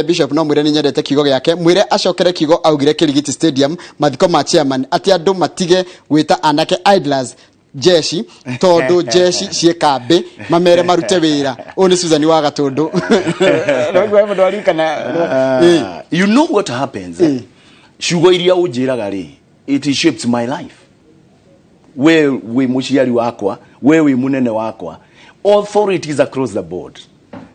Bishop no mwire ni nyendete kigo yake mwire acokere kigo augire Kirigiti Stadium mathiko ma chairman ati andu matige gwita anake idlers Jeshi todo Jeshi ciekabe mamere marute wira oni Susan wa gatundu you know what happens shugo iria ujiraga ri it shapes my life we mushiari wakwa we munene wakwa authorities across the board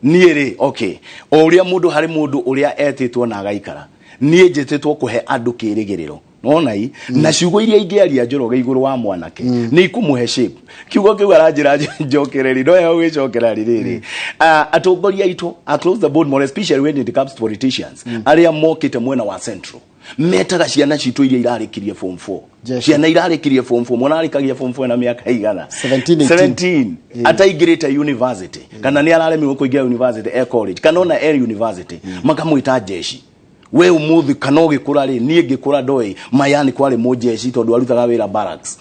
niere okay oria mundu hari mundu uria etitwo na agaikara nie njetetwo kuhe andu kirigiriro nonai na ciugo iria ingiaria njoroge iguru wa mwanake ni ikumuhe shape kiugo kiu aranjira njokereri no ya gwicokera riri atongoria itu across the board more especially when it comes to politicians aria mokite mwena wa central metaga ciana citu iria irarikirie form 4 ciana irarikirie form 4 mwana arikagia form 4 na miaka igana 17 ataigirite university kana ni araremi kuingia university college kana na university makamwita Jeshi we umuthi kanoge kurari nie ngikura ndoi mayani kwari Jeshi tondu arutaga wira barracks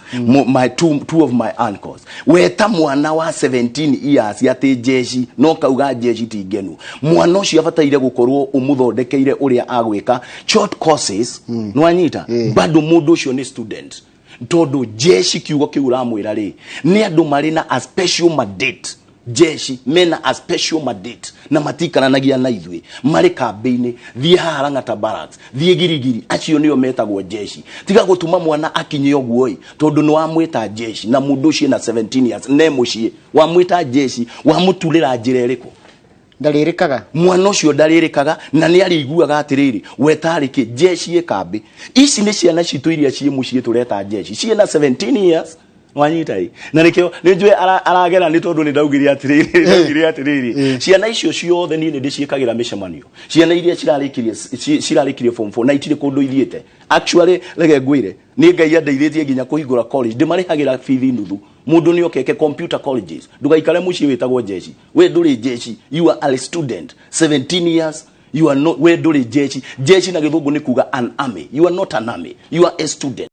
my two of my uncles we ta mwana wa 17 years ati Jeshi no kauga Jeshi tingenu mwana ucio abataire gukorwo umuthondekeire uria agwika short courses no anyita bado mundu ucio ni student tondu Jeshi kiugo kiuramwira ri ni andu marina a special mandate Jeshi mena a special mandate na matikaranagia na ithui mari kambeini thie haranga ta barracks thie girigiri acio nio metagwo Jeshi tiga gutuma mwana akinye oguoi tondu no amwita Jeshi na mundu ucio na 17 years ne mucie wa mwita Jeshi wa mutulira njira eriko ndaririkaga mwana ucio ndaririkaga na ni ariguaga atiriri wetariki Jeshi ekambe ici ni ciana citu iria cie mucie tureta Jeshi cie na 17 years wanyitai na nikio njwe aragera ni tondu ni ndaugiria atiriri ciana icio ciothe ni ndiciikagira mishemanio ciana iria cirarikirie form 4 na itire kundu ithiete actually lege ngwire ni ngai andeithĩtie nginya kuhingura college ndimarihagira fithi nuthu mundu ni okeke computer colleges ndugaikare muci witagwo Jeshi we nduri Jeshi you are a student 17 years you are not we nduri Jeshi na githungu ni kuga an army you are not an army you are a student.